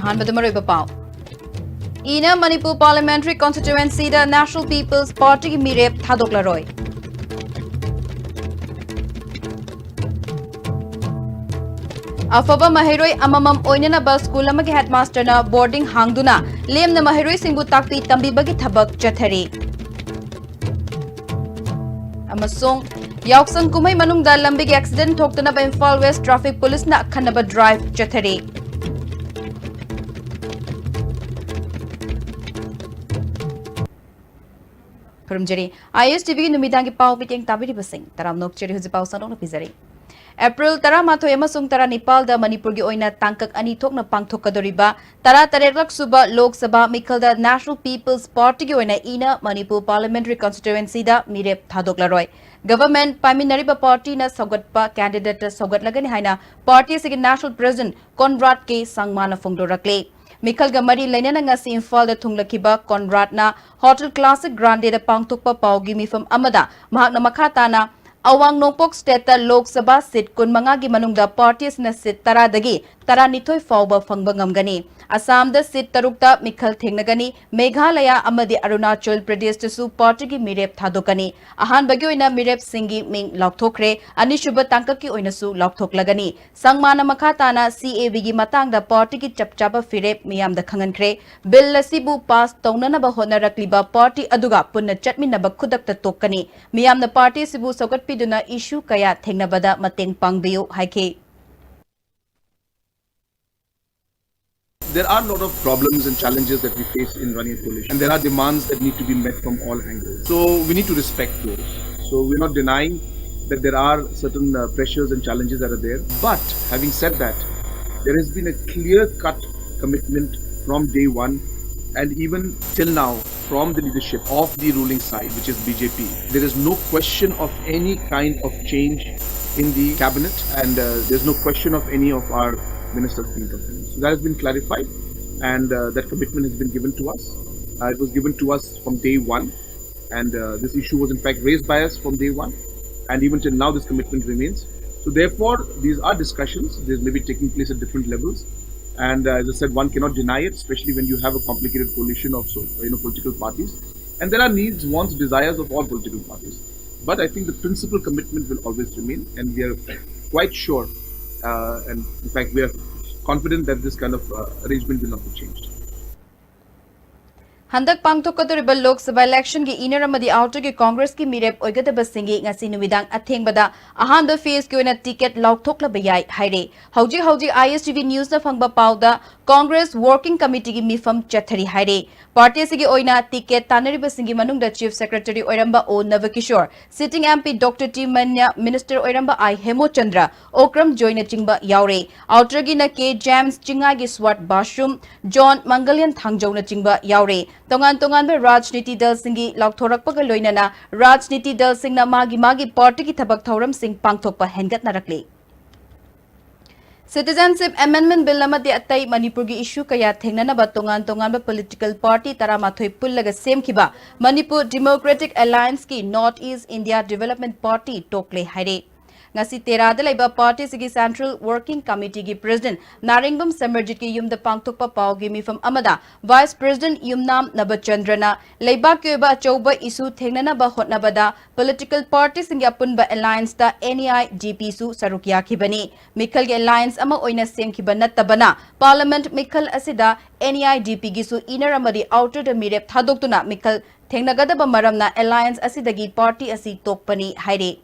Hanbada Mariba Pau. Ina Manipur Parliamentary Constituency the National People's Party Mirep Thadokla Roy. Afaba Mahiroi Amamam Oinana Bus School Amaki Headmaster na boarding hangduna lem na Mahiroi Singbu Takpi Tambibagi Thabak Jathari. Amasong Yauksan Kumay Manungda Lambig accident Toktana by Imphal West Traffic Police na Khanaba Drive Jathari. From Jerry, ISTV Numidangi Pau Piting Tabiri Basing, Taram Nok Cherry Huzipau Sanong Pizari. April Tara Mato Yamasung Tara Nepal the Manipur gi oina tangkak ani thokna pangthokadoriba Tara Tarerak Suba Lok Sabha Mikal the National People's Party gi oina ina Manipur Parliamentary Constituency da Mirep Thadoklaroi. Government Paminariba Party na Sogatpa candidate Sogatlagani haina Party sigi National President Conrad K Sangmana Fongdorakle. Mikal Gamari Lenana ngasi Imphal da thunglakiba Conrad na Hotel Classic Grande da pangthokpa paugi mifam amada mahak na makhatana Awang Nongpok State Lok Sabha seat kun mangagi manungda parties na seat taradagi tara nitoy fauba fangbangam Assam da seat tarukta Mikhal Thengnagani Meghalaya amadi Arunachal Pradesh tasu party gi mirep thadokani ahan bagi oina mirep singi ming lokthokre anishuba tangkaki oina su lokhthoklagani sangmana makhatana CAB gi matangda party gi chapchaba firep miyam da khangankre bill lasibu pass taunana ba honarakliba party aduga punna chatminaba khudakta tokkani miyam na party sibu sogat piduna issue kaya thengnabada mateng pangbiu haike. There are a lot of problems and challenges that we face in running a coalition, and there are demands that need to be met from all angles. So we need to respect those. So we're not denying that there are certain pressures and challenges that are there. But having said that, there has been a clear-cut commitment from day one, and even till now, from the leadership of the ruling side, which is BJP. There is no question of any kind of change in the cabinet, and there's no question of any of our ministers being confirmed. So that has been clarified, and that commitment has been given to us. It was given to us from day one, and this issue was in fact raised by us from day one, and even till now this commitment remains. So therefore, these are discussions. These may be taking place at different levels, and as I said, one cannot deny it, especially when you have a complicated coalition of political parties, and there are needs, wants, desires of all political parties. But I think the principal commitment will always remain, and we are quite sure. And in fact, we are confident that this kind of arrangement will not be changed. Handak pangthokadoriba Lok Sabha election gi inner amadi outer gi Congress ki mirep oigadaba singi ngasi numidang athengbada ahanba phase ki oina ticket laukthokla bayai haire hauji ISTV news na phangba pauda Congress working committee gi mifam chathari haire party sigi oina ticket tanariba singi manungda chief secretary oiramba O Navakishore sitting MP Dr T Manya minister oiramba I Hemo Chandra okram joina chingba yaure outer gi na K James chinga gi swat bashum John Mangalian Thangjau na chingba yaure Tongan be Rajniti Dal Singi Laukthorappaga loinana Rajniti Dal Singna magi party ki thabak thoram sing pangthokpa hengat narakle. Citizenship Amendment Bill amadi atai Manipur gi issue kaya thengnanaba tongan ba political party taramathoi pullaga semkhiba Manipur Democratic Alliance ki North East India Development Party tokle haire. Ngasi terada laiba party sigi Central Working Committee gi President Naringbam Samarjit ki yumda pangthokpa paugi mifam amada Vice President Yumnam Nabachandrana laiba kyoba chauba issue thengnana ba hotnabada political party singi apunba alliance da NEI-DP su sarukya khibani Mikhal gi alliance ama oina semkhiba nattabana Parliament Mikhal asida NEI-DP gi su inner amadi outer da mirep thadoktuna Mikhal thengnagadaba maramna alliance asidagi party asi tokpani haire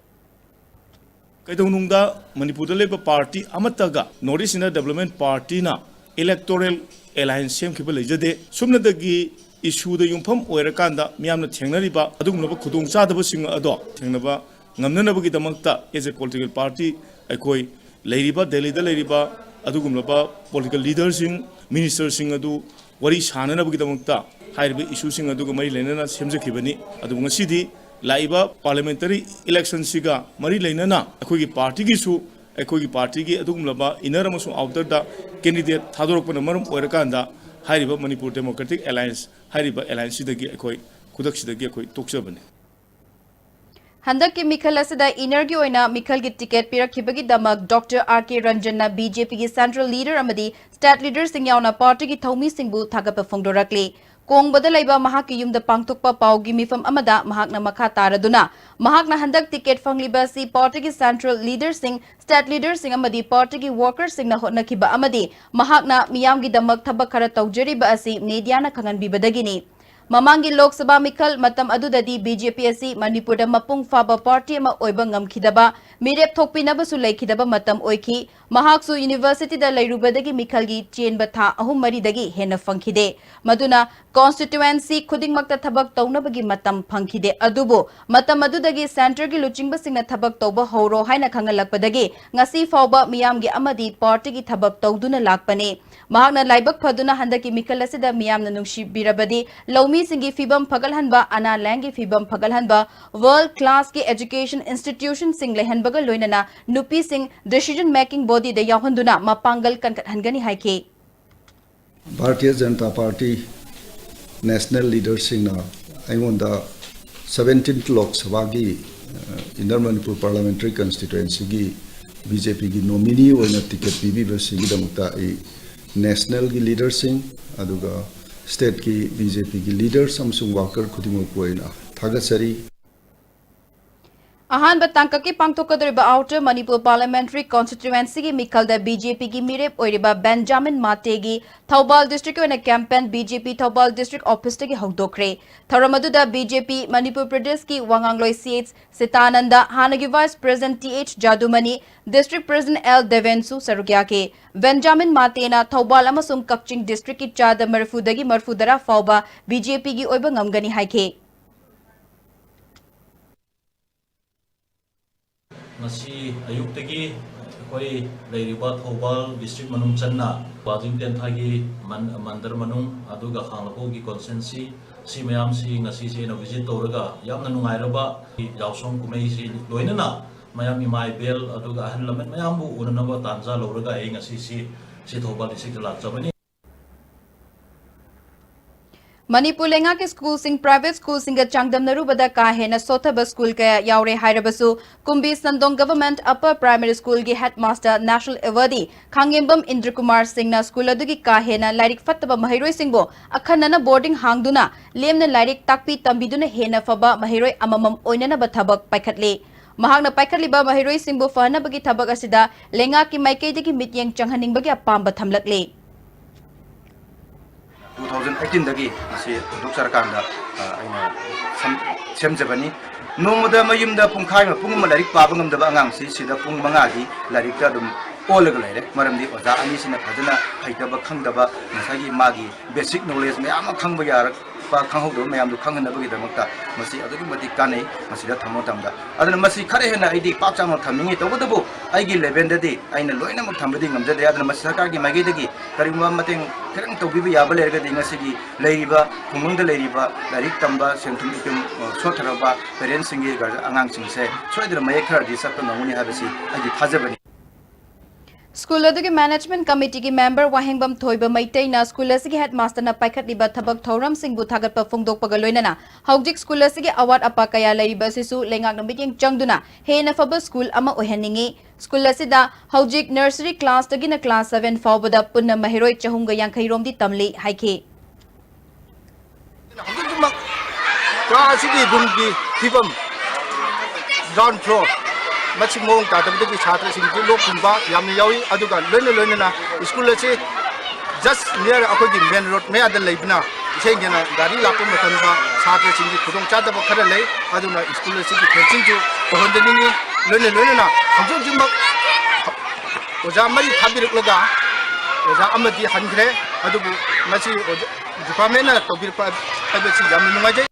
Kaidonungda Manipur Labour Party amataga North East Development Party na electoral alliance sem khibal jade sumna dagi issue da yumpham oirakanda miyamna thengnariba adugumna khudong chadaba sing ado thengnaba ngamnanaba gi damakta as a political party aikoi leiriba Delhi da leiriba adugumna political leaders sing ministers sing adu wari sananaba gi damakta hairiba issue sing adu mari lenana semjakhibani adu ngasidi Laiba parliamentary election siga mari lainana akhoi party gi su akhoi party gi adugum laba inner amasung outer da candidate thadorokpana marum oirakanda hairiba Manipur Democratic Alliance hairiba alliance sidagi akhoi kudak sidagi akhoi toksabane हंदक की मिखल असदा inner की ओइना मिखल की ticket पिरखिबगी दमक doctor R K. Ranjan BJP की central leader अमदी state leader सिंह यावना party की थौमी सिंहबु थागप फोंदोरकली कोंगबदा लैबा महाकी युमदा पांगथोकपा पाउगी मिफम अमदा महाकना मखा तारदुना महाकना हंदक टिकट फंगलिबा सी पार्टी की सेंट्रल लीडर सिंह स्टेट लीडर सिंह अमदी पार्टी की वर्कर सिंह होटनखिबा अमदी महाकना मियामगी दमक थबक खरा तौजरिबा असि मीडियाना खंगनबिबदगिनी ममांगी लोकसभा मिखल मतम अदुददी बीजेपी असि मणिपुर मपुंग फाबा पार्टी अमा ओइबा ngamkhidaba मिरेप थोकपिनबसु लैखिदबा मतम ओइखि महाक्सु यूनिवर्सिटी दा लैरुबदगी मिखलगी चेनबा था अहुम मरीदगी हेना फंखिदे मदुना कॉन्स्टिट्युएंसी खुदिंगमक्ता थबक तौनबगी मतम फंखिदे अदुबो मतम अदुदगी सेंटर की लुचिंगबसिंगना थबक तौबा हौरो हाइना खंगलकपदगी ngasi फाउबा मियामगी अमदी पार्टी की थबक तौदुना लाकपने महाकना लाइबक फदुना हंदकी मिखल असिदा मियामना नुंगसिबिरबदी लौमी सिंगी फिबम फगलहनबा अना लैंगी फिबम फगलहनबा वर्ल्ड क्लास के एजुकेशन इंस्टीट्यूशन सिंग लेहनबगा लोइनना नुपी सिंग डिसीजन मेकिंग बॉडी दे याहंदुना मपांगल कनकटहनगनी हाइके Bharatiya Janata party national leader सिंगना अइंगोंदा 17th लोक सभा की इनर मणिपुर पार्लियामेंट्री कंस्टिट्युएंसी की बीजेपी की नॉमिनी ओइना टिकट पीबीबसिगीदमक्ता नेशनल की लीडर सिंग अदुगा स्टेट की बीजेपी की लीडर्स अमसुंग वाकर खुदिमक ओइना थागसरी अहान बतांका की पांगथोकदरिबा आउटर मणिपुर पार्लियामेंट्री कॉन्स्टिट्युएंसी की मिखलदा बीजेपी की मिरेप ओइरिबा बेंजामिन मातेगी थौबाल डिस्ट्रिक्ट ओइना campaign BJP Thoubal district office तगी हौदोखरे थरमदुदा बीजेपी मणिपुर प्रदेश की वांगांगलोई सीट्स सितानंदा हानगी vice president TH Jadumani district president L देवेंसु सरुकिया के बेंजामिन मातेना थौबाल अमसुंग कक्चिंग डिस्ट्रिक्ट की चादा मरफुदगी मरफुदरा फाउबा बीजेपी की ओइबा ngamgani हाइके ngasi ayuktagi koi leiriba thobal district manung channa washington thagi mandar manung aduga khanglapo gi consensi si mayam si ngasi se na visit toraga yamna nungairaba jawsong kumei si loinana mayam imai bel aduga ahan lamen mayam bu unanaba tanja loraga ai ngasi si thobal district la chabani Manipur लेंगा के school सिंह private school सिंह चांगदम नरुबदा का हेना सोथब school का यावरे हाइरबसु कुंबी संदोंग गवर्नमेंट अपर प्राइमरी स्कूल की headmaster national awardee Khangembam Indra Kumar Singh ना स्कूल अदुगी का हेना लाइरिक फत्तबा महिरोय सिंहबो अखनना बोर्डिंग हांगदुना लेमना लाइरिक ताकपी तंबिदुना हेना फबा महिरोय अममम ओइनना बथबक पाइखतले महागना पाइखतलिबा महिरोय सिंहबो फहनबगी थबक असिदा लेंगा की माइकेदगी मित्येंग चंगहनिंगबगी अपांबा थमलकले 2018 दगी असे दुक सरकारदा आइना सेमजबनी नोमदा मयुमदा पुंखाय मा पुंग लारिक पाबा ngamdaba angang सिदा पुंग मंगा gi लारिक ता दुम ओलग लाइरे मरमदि ओजा अनि सिना फजना हाइतबा खंगदबा नसागी मागी बेसिक नॉलेज मे आमा खंगबा यार पा खंगहौदो मयाम दु खंगनबगी दमक्ता मसी अदुगी मति काने मसीदा थमो तमदा अदन मसी खरे हेना आइदि पापचाम थमिंगी तबदबो आइगी लेवेल ददि आइना लोइना मक थमबदि ngamjade अदन मसी सरकार की मागी दगी करिंगवा मतें खरंग तौबिबि याबा लेरगदि ngasi लेरिबा खुंगंग लेरिबा लारिक तंबा सेंथुम इकम सोथरबा पेरेंट्स सिंगे अंगांग सिंसे सोइदर मये खरदि सत्त नंगुनि हाबसि आइदि थाजबनि स्कूल अदुगी मैनेजमेंट कमिटी की मेंबर वाहेंगबम थोइबा मैतैना स्कूल असगी हेडमास्टर ना पाइखतलिबा थबक थौरम सिंहबु थागतपा फोंदोकपगा लोइनना हौजिक स्कूल असगी अवार्ड अपा कया लैरिबा सिसु लेंगाक मिटिंग चंगदुना हेना फब स्कूल अमा ओहनिंगी स्कूल असिदा हौजिक नर्सरी क्लास तगिना क्लास 7 फाउबदा पुन्ना महिरोय चहुंगा यांखै रोमदी तमले हाइखे क्लासगी दुंगी फिबम ग्राउंड फ्लोर मची मोंग तातबदगी छात्र सिंह लोक खुंबा यामनि यावी अदुगा लोइना स्कूल से जस्ट नियर अखोगी मेन रोड में अदल लेबना इसेंगना गाड़ी लापो मतनबा छात्र सिंह खुदों चादब खर ले अदुना स्कूल से फेंसिंग जो तोहंदनिनी लोइना हमजो जिमक ओजा मरी थाबिरकलगा ओजा अमदी हनग्रे अदुबु मची डिपार्टमेंट ना तोबिरपा अबसी यामनि नुंगाजे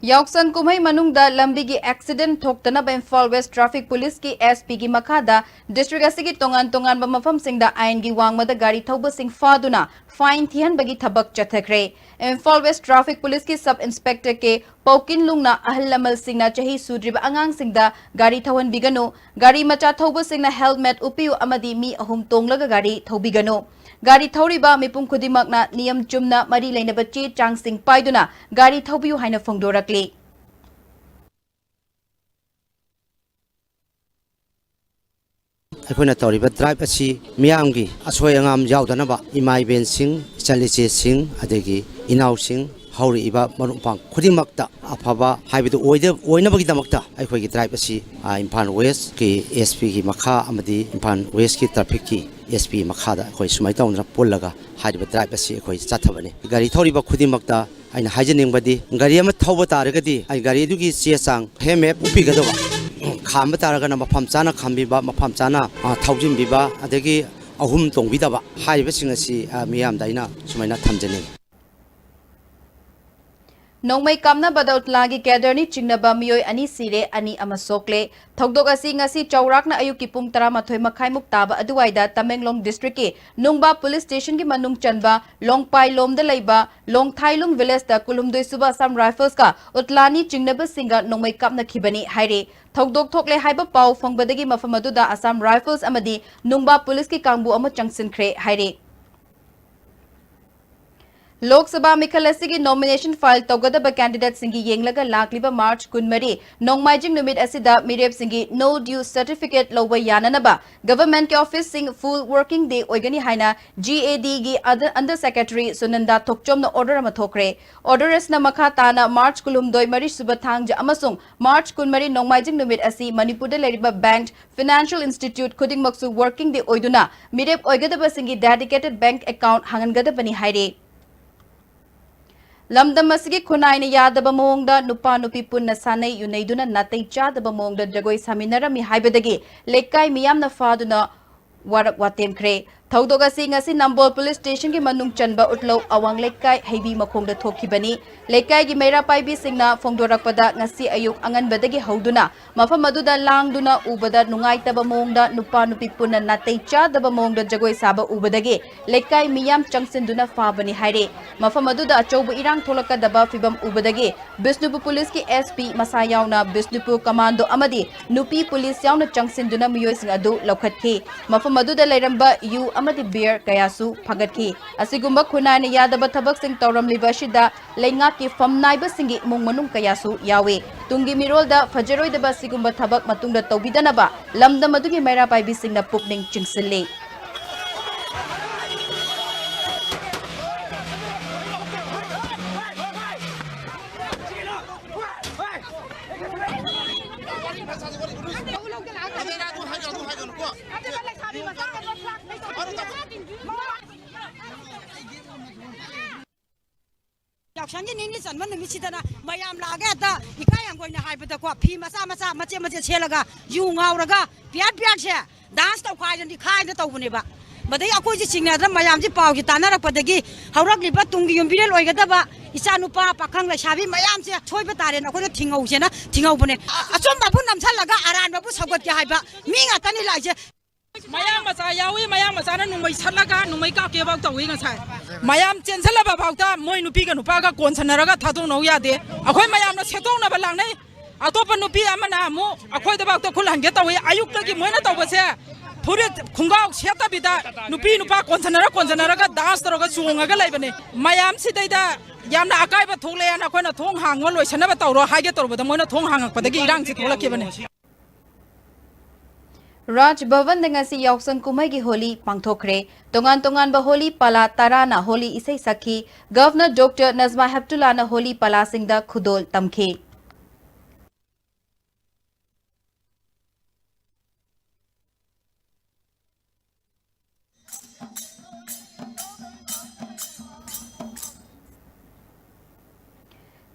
याउक्सन कुमई मनुंगदा लंबी की एक्सीडेंट थोक्तनब इम्फाल वेस्ट ट्रैफिक पुलिस की एसपी की मखादा डिस्ट्रिक्ट असगी तोंगान तोंगान मफम सिंगदा आइन की वांगमदा गाड़ी थौब सिंह फादुना फाइन थिहनबगी थबक चथखरे इम्फाल वेस्ट ट्रैफिक पुलिस की सब इंस्पेक्टर के पौकिन लुंगना अहल लमल सिंगना चही सुद्रिब अंगांग सिंगदा गाड़ी थौहन बिगनो गाड़ी मचा थौब सिंगना हेलमेट उपियु अमदी मी अहुम तोंगलगा गाड़ी थौबिगनो गाड़ी थौरिबा मिपुम खुदिमकना नियम चुमना मरी लेनबा चे चांग सिंह पाइदुना गाड़ी थौबियु हाइना फोंदोरकले ꯑꯩꯈꯣꯏꯅ ꯇꯧꯔꯤꯕ ꯗ꯭ꯔꯥꯏꯕ ꯑꯁꯤ ꯃꯤꯌꯥꯝꯒꯤ ꯑꯁꯣꯏ ꯑꯉꯥꯝ ꯌꯥꯎꯗꯅꯕ ꯏꯃꯥ ꯏꯕꯦꯟꯁꯤꯡ ꯏꯆꯜ-ꯏꯆꯦꯁꯤꯡ ꯑꯗꯒꯤ ꯏꯅꯥꯎꯁꯤꯡ ꯍꯧꯔꯛꯏꯕ ꯃꯔꯨꯞ ꯃꯄꯥꯡ ꯈꯨꯗꯤꯡꯃꯛꯇ ꯑꯐꯕ ꯍꯥꯏꯕꯗꯨ ꯑꯣꯏꯅꯕꯒꯤꯗꯃꯛꯇ ꯑꯩꯈꯣꯏꯒꯤ ꯗ꯭ꯔꯥꯏꯕ ꯑꯁꯤ ꯏꯝꯐꯥꯜ ꯋꯦꯁꯀꯤ ꯑꯦꯁꯄꯤꯒꯤ ꯃꯈꯥ ꯑꯃꯗꯤ ꯏꯝꯐꯥꯜ ꯋꯦꯁꯀꯤ ꯇ꯭ꯔꯥꯐꯤꯛꯀꯤ ꯑꯦꯁꯄꯤ ꯃꯈꯥꯗ ꯑꯩꯈꯣꯏ ꯁꯨꯃꯥꯏꯅ ꯇꯧꯅ ꯄꯨꯜꯂꯒ ꯍꯥꯏꯔꯤꯕ ꯗ꯭ꯔꯥꯏꯕ ꯑꯁꯤ ꯑꯩꯈꯣꯏ ꯆꯠꯊꯕꯅꯤ ꯒꯥꯔꯤ ꯊꯧꯔꯤꯕ ꯈꯨꯗꯤꯡꯃꯛꯇ ꯑꯩꯅ ꯍꯥꯏꯖꯅꯤꯡꯕꯗꯤ ꯒꯥꯔꯤ ꯑꯃ ꯊꯧꯕ ꯇꯥꯔꯒꯗꯤ ꯑꯩ ꯒꯥꯔꯤ ꯑꯗꯨꯒꯤ ꯆꯦ ꯆꯥꯡ ꯍꯦꯜꯃꯦꯠ ꯎꯞꯄꯤꯒꯗꯕ ꯈꯥꯝꯕ ꯇꯥꯔꯒꯅ ꯃꯐꯝ ꯆꯥꯅ ꯈꯥꯝꯕꯤꯕ ꯃꯐꯝ ꯆꯥꯅ ꯊꯧꯖꯤꯟꯕꯤꯕ ꯑꯗꯒꯤ ꯑꯍꯨꯝ ꯇꯣꯡꯕꯤꯗꯕ ꯍꯥꯏꯔꯤꯕꯁꯤꯡ ꯑꯁꯤ ꯃꯤꯌꯥꯝꯗ ꯑꯩꯅ ꯁꯨꯃꯥꯏꯅ ꯊꯝꯖꯅꯤꯡꯉꯤ ꯅꯣꯡꯃꯩ ꯀꯥꯞꯅꯕꯗ ꯎꯠꯂꯥꯒꯤ ꯀꯦꯗꯔꯅꯤ ꯆꯤꯡꯅꯕ ꯃꯤꯑꯣꯏ ꯑꯅꯤ ꯁꯤꯔꯦ ꯑꯅꯤ ꯑꯃ ꯁꯣꯛꯂꯦ ꯊꯧꯗꯣꯛ ꯑꯁꯤ ꯉꯁꯤ ꯆꯧꯔꯥꯛꯅ ꯑꯌꯨꯛꯀꯤ ꯄꯨꯡ 12:30 ꯇꯥꯕ ꯑꯗꯨꯋꯥꯏꯗ ꯇꯃꯦꯡꯂꯣꯡ ꯗꯤꯁꯇ꯭ꯔꯤꯛꯀꯤ ꯅꯨꯡꯕꯥ ꯄꯨꯂꯤꯁ ꯁ꯭ꯇꯦꯁꯟꯒꯤ ꯃꯅꯨꯡ ꯆꯟꯕ ꯂꯣꯡꯄꯥꯏ ꯂꯣꯝꯗ ꯂꯩꯕ ꯂꯣꯡꯊꯥꯏꯂꯨꯡ ꯚꯤꯂꯦꯖꯇ 12 ꯁꯨꯕ ꯑꯁꯥꯝ ꯔꯥꯏꯐꯜꯁꯀ ꯎꯠꯂꯥꯅꯤ ꯆꯤꯡꯅꯕꯁꯤꯡꯒ ꯅꯣꯡꯃꯩ ꯀꯥꯞꯅꯈꯤꯕꯅꯤ ꯍꯥꯏꯔꯦ ꯊꯧꯗꯣꯛ ꯊꯣꯛꯂꯦ ꯍꯥꯏꯕ ꯄꯥꯎ ꯐꯪꯕꯗꯒꯤ ꯃꯐꯝ ꯑꯗꯨꯗ ꯑꯁꯥꯝ ꯔꯥꯏꯐꯜꯁ ꯑꯃꯗꯤ ꯅꯨꯡꯕꯥ ꯄꯨꯂꯤꯁꯀꯤ ꯀꯥꯡꯕꯨ ꯑꯃ ꯆꯪꯁꯤꯟꯈ꯭ꯔꯦ ꯍꯥꯏꯔꯦ ꯂꯣꯛ ꯁꯚꯥ ꯃꯤꯈꯜ ꯑꯁꯤꯒꯤ ꯅꯣꯃꯤनेशन ꯐꯥꯏꯜ ꯇꯧꯒꯗꯕ ꯀꯦꯟꯗꯤडेꯠꯁꯤꯡꯒꯤ ꯌꯦꯡꯂꯒ ꯂꯥꯛꯂꯤꯕ ꯃꯥꯔꯆ 12 ꯅꯣꯡꯃꯥꯏꯖꯤꯡ ꯅꯨꯃꯤꯠ ꯑꯁꯤꯗ ꯃꯤꯔꯦꯞꯁꯤꯡꯒꯤ ꯅꯣ ꯗ꯭ꯌꯨ ꯁꯔꯇꯤꯐꯤꯀꯦꯠ ꯂꯧꯕ ꯌꯥꯅꯅꯕ ꯒꯚꯔꯟꯃꯦꯟꯠꯀꯤ ꯑꯣꯐꯤꯁꯁꯤꯡ ꯐꯨꯜ ꯋꯥꯔकिꯡ ꯗꯦ ꯑꯣꯏꯒꯅꯤ ꯍꯥꯏꯅ GADꯒꯤ ꯑꯟꯗꯔ ꯁꯦꯀ꯭ꯔꯦꯇꯔꯤ ꯁꯨꯅꯟꯗꯥ ꯊꯣꯛꯆꯣꯝꯅ ꯑꯣꯔꯗꯔ ꯑꯃ ꯊꯣꯛꯈ꯭ꯔꯦ ꯑꯣꯔꯗꯔ ꯑꯁꯤꯅ ꯃꯈꯥ ꯇꯥꯅ ꯃꯥꯔꯆ 12 ꯃꯔꯤꯁꯨꯕ ꯊꯥꯡꯖ ꯑꯃꯁꯨꯡ ꯃꯥꯔꯆ 12 ꯅꯣꯡꯃꯥꯏꯖꯤꯡ ꯅꯨꯃꯤꯠ ꯑꯁꯤ ꯃꯅꯤꯄꯨꯔꯗ ꯂꯩꯔꯤꯕ ꯕꯦꯡꯛ ꯐꯥꯏꯅꯥꯟꯁꯤꯌꯦꯜ ꯏꯟꯁꯇꯤꯇ꯭ꯌꯨꯠ ꯈꯨꯗꯤꯡꯃꯛꯁꯨ ꯋꯥꯔकिꯡ ꯗꯦ ꯑꯣꯏꯗꯨꯅ ꯃꯤꯔꯦꯞ ꯑꯣꯏꯒꯗꯕꯁꯤꯡꯒꯤ ꯗꯦꯗꯤꯀꯦꯇꯦꯗ ꯕꯦꯡꯛ ꯑꯦꯀꯥꯎꯟꯠ ꯍꯥꯡꯍꯟꯒꯗꯕꯅꯤ ꯍꯥꯏꯔꯦ ꯂꯝꯗꯝ ꯑꯁꯤꯒꯤ ꯈꯨꯟꯅꯥꯏꯅ ꯌꯥꯗꯕ ꯃꯑꯣꯡꯗ ꯅꯨꯄꯥ ꯅꯨꯄꯤ ꯄꯨꯟꯅ ꯁꯥꯟꯅꯩ ꯌꯨꯅꯩꯗꯨꯅ ꯅꯥꯇꯩ ꯆꯥꯗꯕ ꯃꯑꯣꯡꯗ ꯖꯒꯣꯏ ꯁꯥꯃꯤꯟꯅꯔꯝꯃꯤ ꯍꯥꯏꯕꯗꯒꯤ ꯂꯩꯀꯥꯏ ꯃꯤꯌꯥꯝꯅ ꯐꯥꯗꯨꯅ ꯋꯥꯔꯛ ꯋꯥꯇꯦꯝꯈ꯭ꯔꯦ ꯊꯧꯗꯣꯛ ꯑꯁꯤ ꯉꯁꯤ ꯅꯝꯕꯣꯜ ꯄꯨꯂꯤꯁ ꯁ꯭ꯇꯦꯁꯟꯒꯤ ꯃꯅꯨꯡ ꯆꯟꯕ ꯎꯠꯂꯧ ꯑꯋꯥꯡ ꯂꯩꯀꯥꯏ ꯍꯩꯕꯤ ꯃꯈꯣꯡꯗ ꯊꯣꯛꯈꯤꯕꯅꯤ ꯂꯩꯀꯥꯏꯒꯤ ꯃꯩꯔꯥ ꯄꯥꯏꯕꯤꯁꯤꯡꯅ ꯐꯣꯡꯗꯣꯔꯛꯄꯗ ꯉꯁꯤ ꯑꯌꯨꯛ ꯑꯉꯟꯕꯗꯒꯤ ꯍꯧꯗꯨꯅ ꯃꯐꯝ ꯑꯗꯨꯗ ಲಾಂಗ್ದುꯅ ꯎꯕꯗ ꯅꯨꯡꯉꯥꯏꯇꯕ ꯃꯑꯣꯡꯗ ꯅꯨꯄꯥ ꯅꯨꯄꯤ ꯄꯨꯟꯅ ꯅꯥꯇꯩ ꯆꯥꯗꯕ ꯃꯑꯣꯡꯗ ꯖꯒꯣꯏ ꯁꯥꯕ ꯎꯕꯗꯒꯤ ꯂꯩꯀꯥꯏ ꯃꯤꯌꯥꯝ ꯆꯪꯁꯤꯟꯗꯨꯅ ꯐꯥꯕꯅꯤ ꯍꯥꯏꯔꯦ ꯃꯐꯝ ꯑꯗꯨꯗ ꯑꯆꯧꯕ ꯏꯔꯥꯡ ꯊꯣꯛꯂꯛꯀꯗꯕ ꯐꯤꯕꯝ ꯎꯕꯗꯒꯤ ꯕꯤꯁꯅꯨꯄꯨꯔ ꯄꯨꯂꯤꯁꯀꯤ SP ꯃꯁꯥ ꯌꯥꯎꯅ ꯕꯤꯁꯅꯨꯄꯨꯔ ꯀꯃꯥꯟꯗꯣ ꯑꯃꯗꯤ ꯅꯨꯄꯤ ꯄꯨꯂꯤꯁ ꯌꯥꯎꯅ ꯆꯪꯁꯤꯟꯗꯨꯅ ꯃꯤꯑꯣꯏꯁꯤꯡ ꯑꯗꯨ ꯂꯧꯈꯠꯈꯤ ꯃꯐꯝ ꯑꯗꯨꯗ ꯂꯩꯔꯝꯕ ꯌꯨ ꯑꯃꯗꯤ ꯕꯤꯌꯔ ꯀꯌꯥꯁꯨ ꯐꯒꯠꯈꯤ ꯑꯁꯤꯒꯨꯝꯕ ꯈꯨꯟꯅꯥꯏꯅ ꯌꯥꯗꯕ ꯊꯕꯛꯁꯤꯡ ꯇꯧꯔꯝꯂꯤꯕ ꯑꯁꯤꯗ ꯂꯩꯉꯥꯛꯀꯤ ꯐꯝꯅꯥꯏꯕꯁꯤꯡꯒꯤ ꯏꯃꯨꯡ ꯃꯅꯨꯡ ꯀꯌꯥꯁꯨ ꯌꯥꯎꯏ ꯇꯨꯡꯒꯤ ꯃꯤꯔꯣꯜꯗ ꯐꯖꯔꯣꯏꯗꯕ ꯑꯁꯤꯒꯨꯝꯕ ꯊꯕꯛ ꯃꯇꯨꯡꯗ ꯇꯧꯕꯤꯗꯅꯕ ꯂꯝꯗꯝ ꯑꯗꯨꯒꯤ ꯃꯩꯔꯥ ꯄꯥꯏꯕꯤꯁꯤꯡꯅ ꯄꯨꯛꯅꯤꯡ ꯆꯤꯡꯁꯤꯜꯂꯤ यावसांगी निनी चनबन नुमिसिदना मयाम लागे इकाय अंगोइना हाइबदको फी मचा मचा मचे मचे छेलगा यु ngaurगा प्याट प्याट से डांस तौ खाइजन खाइद तौबनेबा मदै अकोइजि सिंगनाद्र मयामजि पाउजि तानारपदगी हौरकलिबा तुंगी युम्बिरेल ओइगदबा इचा नुपा पाखंग लैसाबी मयामसे सोइबा तारेन अकोइना थिंगौसेना थिंगौबने अचोमबाबु नमसलगा अरानबाबु सगतके हाइबा मी ngaतनि लाइजे mayam macha yawi mayam macha na numai salaga numai ka ke bau tawi ngasai mayam chenjala ba bauta moi nupi ga nupa ga konsanaraga thadong no ya de akhoi mayam na setong na balang nei atopa nupi amana mu akhoi da bauta khul hange tawi ayuk ta gi moi na taw se pure khungau seta bida nupi nupa konsanaraga dance toroga chunga ga laibane mayam sidai da yamna akai ba thole na akhoi na thong hangol loisana ba tawro haige torbo da moi na thong hangak pa da gi irang si thola ke bane Raj Bhavan ngasi yausang kumai gi holi pangthokre tongan ba holi pala tarana holi isai sakhi Governor Dr Nazma Heptullah na holi pala singda khudol tamkhe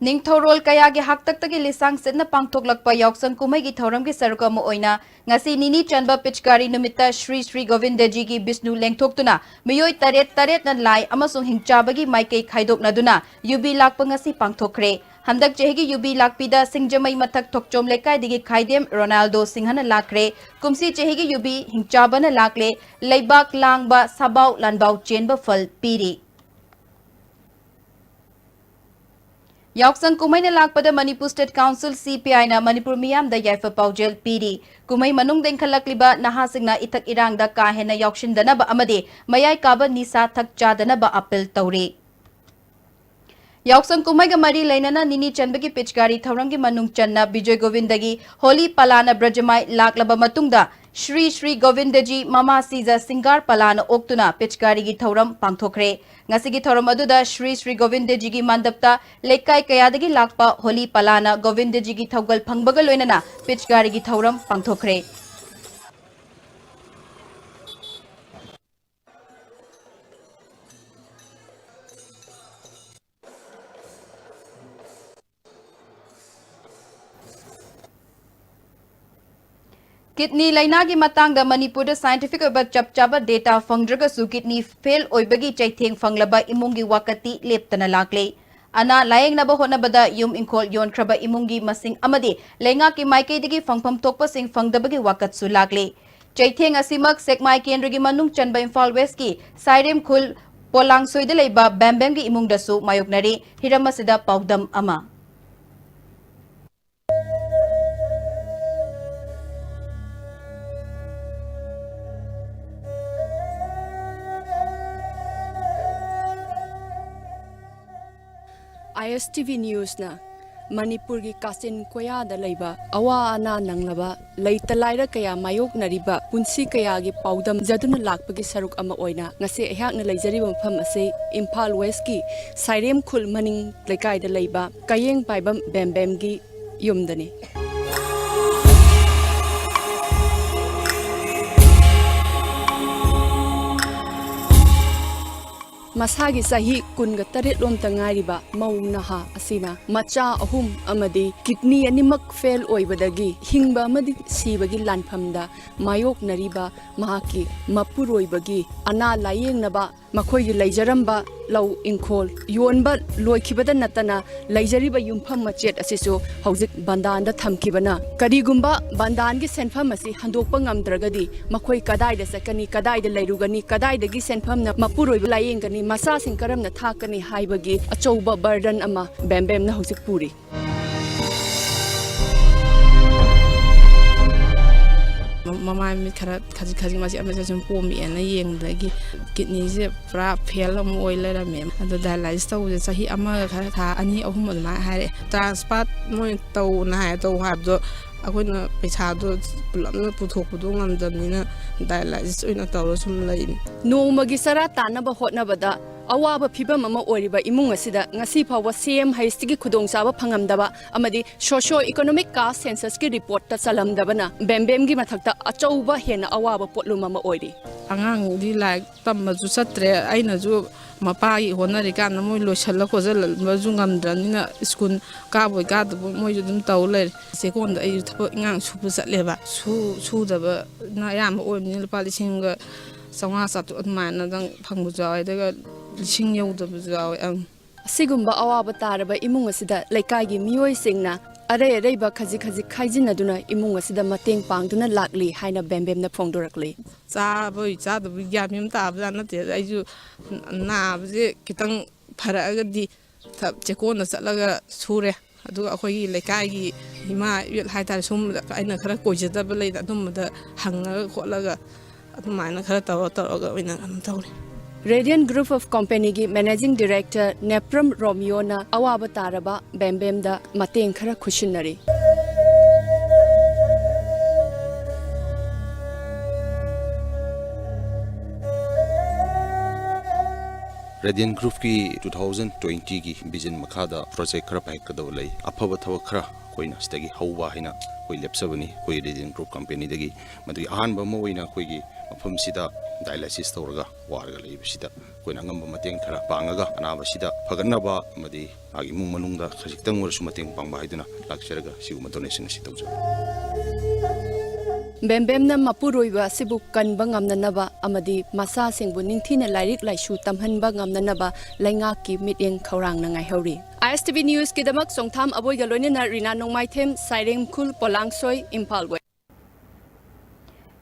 Ningthorol kaya gi haktaktagi lisang sidna pangthoklakpa yausang kumai gi thoram gi sarka mo oina ngasi nini chanba pichkari numita Shri Govindaji gi Bisnu lengthoktuna miyoi taret na lai amasung hingchabagi maikei khaidoknaduna yubi lakpa ngasi pangthokre handak chehigi yubi lakpida singjamai mathak thokchom lekai digi khaidem Ronaldo Singhana lakre kumsi chehigi yubi hingchabana lakle leibak langba sabau lanbau chenba fal piri Yaksang kumai na lakpada Manipur State Council CPI na Manipur miyam da yaifa paujel piri kumai manung deng khalakliba nahasingna ithak irang da kahena yakshindanaba amade mayai kaba nisa thak chadana ba appeal tauri याउसंग कुमाईगा मरी लेनना निनी चंबगी पिचकारी थौरंगी मनुंग चन्ना विजय गोविंदगी होली पलाना ब्रजमाई लाकलबा मतुंगदा Shri Shri Govindji mama सीजा सिंगार पलाना ओक्तुना पिचकारी की थौरम पांगथोखरे ngasi थौरम अदुदा Shri Shri Govindji की मंडपता लेकाई कयादगी लाकपा होली पलाना गोविंदजी की थौगल फंगबगा लोइनना पिचकारी की थौरम पांगथोखरे किडनी लाइना की मतंग मणिपुर साइंटिफिक चपचाब डेटा फंगद्रगसु किडनी फेल ओइबगी चैथेंग फंगलबा इमुंगी वाकती लेप्तना लाकले अना लायेंगनब होनबदा युम इंखोल योनख्रबा इमुंगी मसिंग अमदी लेंगा की माइकेदगी फंगफम तोकपसिंग फंगदबगी वाकतसु लाकले चैथेंग असिमक सेकमाई केंद्रगी मनुंग चनबा इम्फाल वेस्ट की साइरेम खुल पोलांगसोइद लेबा बैम्बेम की इमुंगदसु मायोकनरी हिरमसिदा पाउदम अमा ISTV News na Manipur gi kasin koya da leiba awa ana nanglaba leitalaira kaya mayok nariba punsi kaya gi paudam jaduna lakpagi saruk ama oina ngase ehak na leijariba mafam ase Imphal West ki Sairem khul maning lekai da leiba kayeng paibam bembem gi yumdani Masagi sahi kunga tarit lom tangariba maung naha asina macha ahum amadi kidney animak fail oibadagi hingba amadi sibagi lanphamda mayok nariba mahaki mapuroibagi ana layeng naba makhoi leijaramba lau inkhol yonba loikibada natana leijariba yumpham machet asisu hojik bandanda thamkibana karigumba bandan gi senpham asi handokpa ngamdragadi makhoi kadai da sakani kadai da leirugani kadai da gi senpham na mapuroiba layeng gani masa sing karam na thakani haibagi achouba burden ama bembem na hojik puri mama mi khara khaji masi amesa jum pomi ena yengdagi kidney se pra fail am oil la mem ado dialysis taw je sahi ama khara tha ani ahum ma hare transplant moi taw na ha taw habdo akoina paisa do pulamna puthok pudu ngamdamnina dialysis oina taw sum lai no magi sara tanaba hotnabada awaba phibam ama oriba imung asida ngasi phawa CM haistigi khudong saba phangamdaba amadi socio economic caste census ki report ta chalamdabana bembem gi mathakta achouba hena awaba potlum ama ori angang di like tamaju satre aina ju mapa gi honari kan moi loisalla ko jal maju ngamdranina school ka boy ka moi ju dum taw le second ai thap ngang supu chatleba su daba na yam oimni lupa lising ga sanga satu mana dang phangbu jawai daga lising yaudabu jawai ang sigumba awaba taraba imung asida laikai gi mioi singna are ba khaji khaijinaduna imung asida mateng pangduna lakli haina bembem na phongdorakli cha boi cha du gyamim ta ba na te ai ju na bje kitang pharaga di thap chekon na chalaga sure adu akhoi gi laikai gi hima yel haitar sum aina khara koijada ba leida dum da hanga kholaga adumana khara tawaga oina tawri Radiant Group of Company gi Managing Director Nepram Romeo na awaba taraba bembem da mateng khara khushinari Radiant Group ki 2020 ki vision makhada project khara pai kadaw lai aphaba thawa khara koina stagi hauwa hina koi lepsabani koi Radiant Group Company dagi madu ahan ba mo oina koi gi mafam sida dialysis tawraga warga lei sida koina ngamba mateng khara pangaga anaba sida phaganaba madi agi mung manungda khajitang warsu mateng pangba haiduna lakcharaga siguma donation si tawja bembem na mapuroiba sibu kanba ngamnanaba amadi masa singbu ningthina lairik laisu tamhanba ngamnanaba lainga ki mityeng khawrang na ngai hori ISTV News ki damak songtham aboi galone na rina nongmai them sairem khul polangsoi Imphal West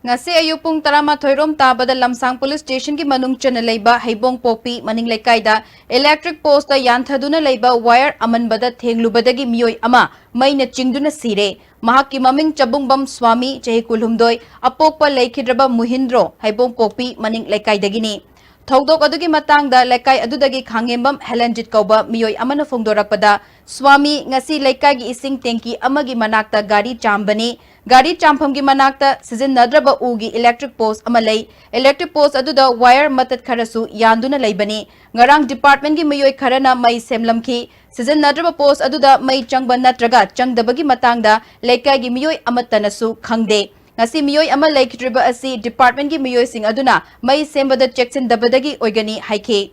ngase ayu pung 12 rom tabada lamsang police station ki manung chana leiba heibong popi maning lekai da electric post da yanthaduna leiba wire amanbada thenglubadagi mioi ama maina chingduna sire mahaki maming chabungbam swami chehi kulhumdoi apokpa leikidraba muhindro heibong popi maning lekai dagini थौदोक अदुगी मतंगदा लेकाई अदुदगी Khangembam हेलेंजित कौबा मियोय Amna फोंदोरकपदा Swami ngasi लेकाई इसिंग टेंकी अमगी मनाक्ता गाड़ी चांबनी गाड़ी चांफमगी मनाक्ता सिजिनद्रबा उगी electric post अमा लई electric post अदुदा wire मतत खरसु यान्दुना लैबनी ngarang department gi मियोय खरना मई सेमलमखी सिजिनद्रबा पोस्ट अदुदा मई चंगबा नत्रगा चंगदबगी मतंगदा लेकाई gi मियोय अमतनसु खंगदे ngasi miyoy ama laikriba asi department gi miyoy sing aduna mai sembada checksin dabadagi oigani haike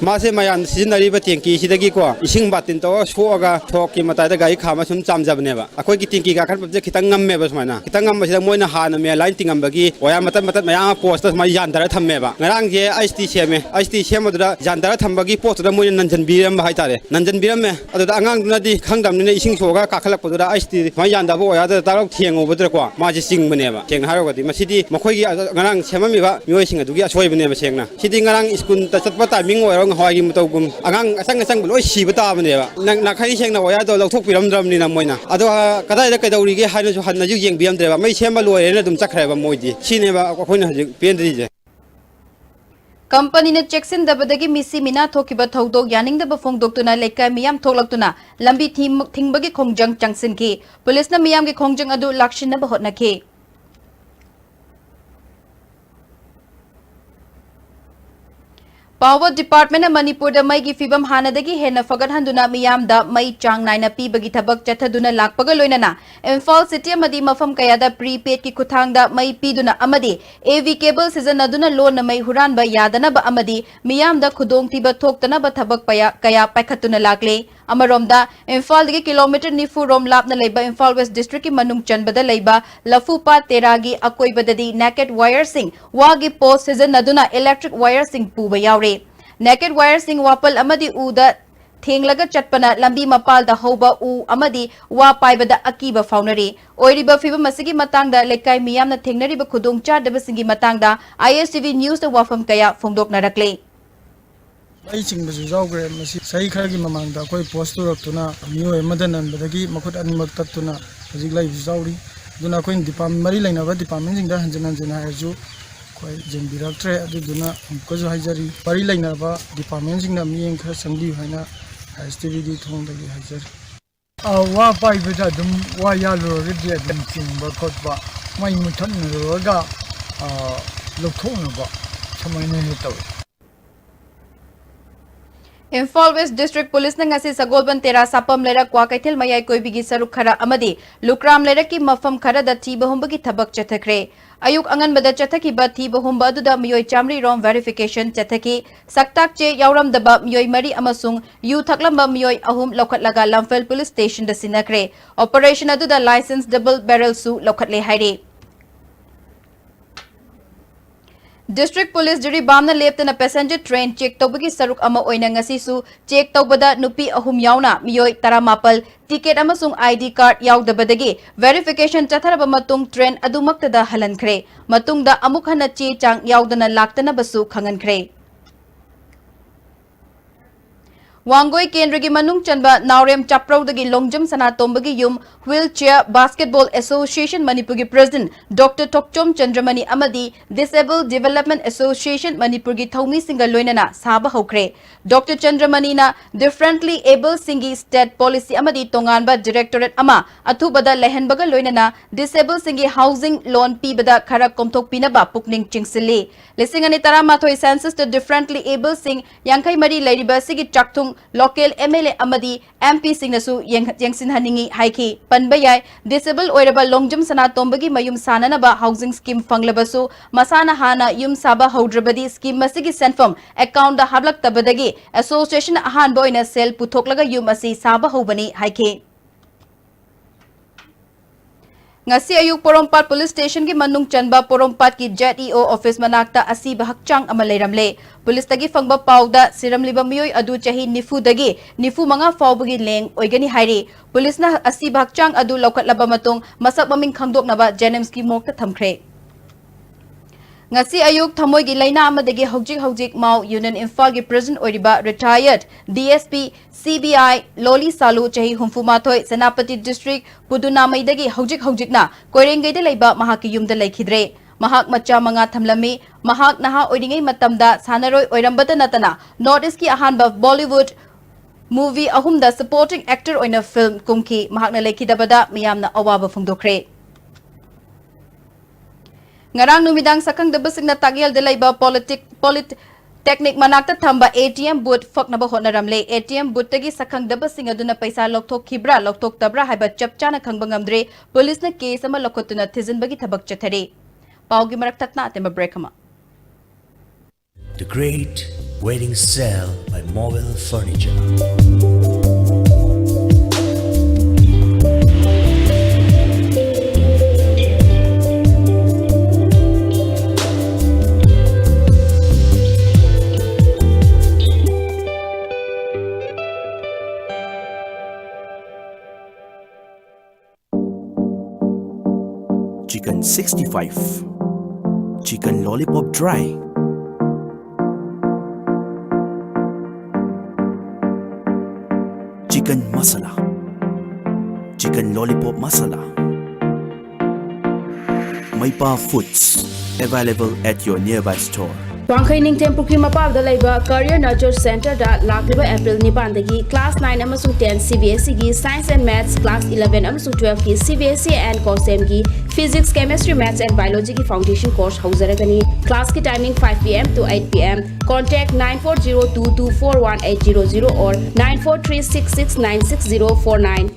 मासे मयान सिजनरीबा टेंकी सिदगी को इसिंग बातिन तो सोगा थोक की मताय गाड़ी खामा सुम चामजबनेबा अखोय की टेंकी का खन बजे खितंग ngam सुमाना खितंग ngam बसिदा मोयना हान मे लाइन तिंगमबगी ओया मतत मतत मया पोस्ट मा जानदर थम्मेबा ngarang je IST सेमदरा जानदर थम्बगी पोस्ट दा मोयना नंजन बिरम हाइतारे नंजन बिरम मे अदुदा अंगांग दुनादी खंगदमने इसिंग सोगा काखलक पदुदा IST मा जानदाबो ओया दा तारक थिएंगो बदर को माजे सिंगबनेबा चेंग हारोगदी मसिदी मखोयगी ngarang सेममिबा मियोय सिंग दुगी असोयबनेबा सेंगना सिदी ngarang स्कूल ता चतपा timing ओयरो hawagi mutogum angang asang loi siba ta bane ba na khai sengna oya do lokthok piram dram ni na moina ado kadai da kaidori ge hainu su hanna ju yeng biam dre ba mai sema loi na dum chakhra ba moidi sine ba khoina haju pendri je company ne checksin dabadagi misi mina thokiba thodok yaning da bafong doktuna lekai miyam tholaktuna lambi thingbagi khongjang changsin ki police na miyam ge khongjang adu lakshin na bahot na ke Power Department of Manipur da mai gi fibam hanadagi hena fagan handuna miyam da mai chang naina pi bagi thabak chathaduna lakpaga loinana Imphal City amadi mafam kaya da prepaid ki kuthang da mai piduna amadi AV cable season aduna loan na mai huran ba yadana ba amadi miyam da khudong tiba thoktana ba thabak paya kaya paikhatuna lakle amaromda Imphal dagi kilometer nifu rom lapna leiba Imphal West District ki manung chanbada leiba Lafupa Teragi akoibadadi naked wire sing wagi post season aduna electric wire sing puba yaure naked wire sing wapal amadi uda thenglaga chatpana lambi mapal da hoba u amadi wa paibada akiba faunari oiriba fiba masigi matangda lekai miyamna thengnari ba khudong chadaba singi matangda ISTV news da wafam kaya phongdok narakle ai chingbasu jawgre masi sai kharagi mamangda koi post turakuna miyo emadan badagi makhut animak tatuna hajik lai jawri duna koi department mari laina ba department jingda hanjan haju koi jengbiraktre aduna ko jo hajari pari laina ba department jingna miyeng khar sangdi haina STV di thongdagi hajar wa pai beta dum wa ya lo ridi dum chingba khotba mai muthan ro ga lokthona ba samaina he taw Imphal West District Police na ngasi sagolban tera sapam lera kwa kaithel mayai koibigi saruk khara amadi lukram lera ki mafam khara da thi bahumbagi thabak chathakre ayuk angan bada chathaki ba thi bahumba adu da miyoi chamri rom verification chathaki saktak che yauram daba miyoi mari amasung yu thaklamba miyoi ahum lokhat laga Lamphel Police Station da sinakre operation adu da license double barrel su lokhat le haire District Police Juri Bamna leptana passenger train check tobagi saruk ama oina ngasi su check tobada nupi ahum yauna miyoi taramapal ticket amasung ID card yaudabadagi verification chatharaba matung train adumakta da halankhre matungda amuk hana che chang yaudana laktana basu khangankhre Wangoi Kendra Manung Chanba Naurem Chaprau the Longjam Sana Tombagi Yum Wheelchair Basketball Association Manipuri President Dr. Tokchom Chandramani Amadi Disabled Development Association Manipuri Thomi Singa Loinana Saba Hokre Dr. Chandramani na Differently Able Singi State Policy Amadi Tonganba Directorate Ama Atubada Lehenbaga Loinana Disabled Singi Housing Loan Pibada Kara Komtok Pinaba Pukning Chingsili Lissingani Taramathoi Census to Differently Able Sing Yankai Mari Ladiba Sigi Chaktung local MLA amadi MP singnasu yengsin haningi haiki panbayai disabled oiraba longjam sana tombagi mayum sanana ba housing scheme fanglabasu masana hana yum saba haudrabadi scheme masigi senfom account da hablak tabadagi association ahan boina sel puthoklaga yum asi saba hobani haiki ngasi ayuk Porompat Police Station ki manung chanba Porompat ki JEO office manakta asi bahakchang amalairamle police tagi fangba pauda siramliba miyoi adu chahi nifu dagi nifu manga fawbagi leng oigani hairi police na asi bahakchang adu lokhatlaba matung masak maming khangdoknaba Jenims ki mokta thamkhre ngasi ayuk thamoi gi laina amadagi hojik mau Union Imphal gi president oiriba retired DSP CBI Loli Salu chahi humfumathoi Senapati district Pudunamai dagi hojik na koirengei de leiba mahaki yumda leikhidre Mahak macha manga thamlami mahak naha oiringai matamda sanaroi oirambata natana North East ki ahanba Bollywood movie ahumda supporting actor oina film kumki mahakna lekhidabada miyamna awaba phungdokre Ngarang numidang sakang dabasing na tagyal de laiba Technic manakta thamba ATM booth faknaba hotnaramle ATM booth tagi sakhang dabasing aduna paisa lokthok khibra lokthok tabra haiba chapchana khangbangamdre police na case ama lokotuna thizinbagi thabak chathare paugi marak tatna atema break ama The Great Wedding Sale by Mobile Furniture. Chicken 65, chicken lollipop dry, chicken masala, chicken lollipop masala. Maipa Foods, available at your nearby store. Wangkai Ningtem Pukri Mapab da laiba Career Nurture Center da lakliba April 9 dagi Class 9 amasung 10 CBSE gi Science and Maths Class 11 amasung 12 gi CBSE and COSEM gi Physics, Chemistry, Maths and Biology ki Foundation course hauzaragani. Class ki timing 5 PM to 8 PM. Contact 9402241800 or 9436696049.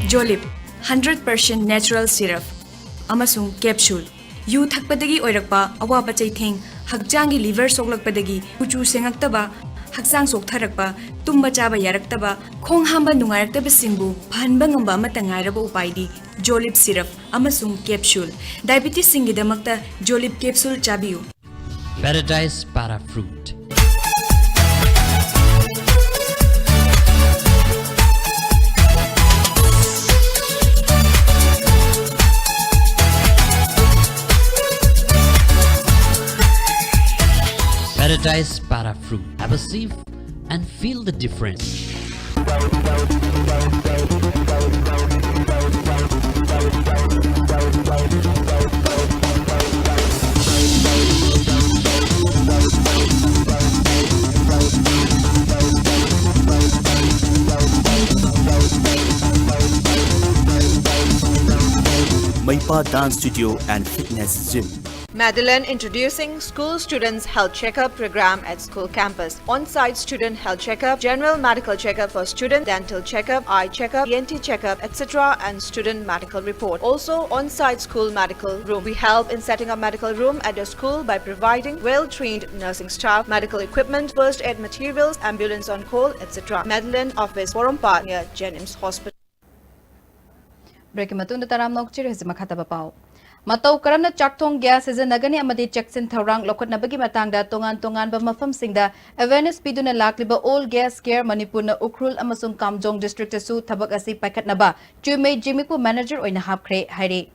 Jolip 100% natural syrup amasung capsule yu thakpadagi oirakpa awaba chaitheng hakjangi liver soklakpadagi kuchu sengaktaba haksang soktharakpa tumba chaba yaraktaba khong hamba nungaraktaba singbu phanba ngamba amata ngairaba upaidi Jolip syrup amasung capsule diabetes singidamakta Jolip capsule chabiyu Paradise Para Fruit. Paradise Para Fruit. Have a sip and feel the difference. Maipa Dance Studio and Fitness Gym. Madeline introducing School Students Health Checkup program at school campus. On-site student health checkup, general medical checkup for student, dental checkup, eye checkup, ENT checkup, etc. and student medical report. Also on-site school medical room. We help in setting up medical room at your school by providing well-trained nursing staff, medical equipment, first aid materials, ambulance on call, etc. Madeline office, Porompa near Jennings Hospital. Break matunda taram nok chiri hizma khataba pau. Matau karamna chakthong gas sijanagani amadi cheksin thaurang lokhatnabagi matangda tongan ba mafam singda awareness piduna lakliba all gas scare Manipur na Ukrul amasung Kamjong district su thabak asi paikhatnaba Chumei Jimiku manager oina hapkhre haire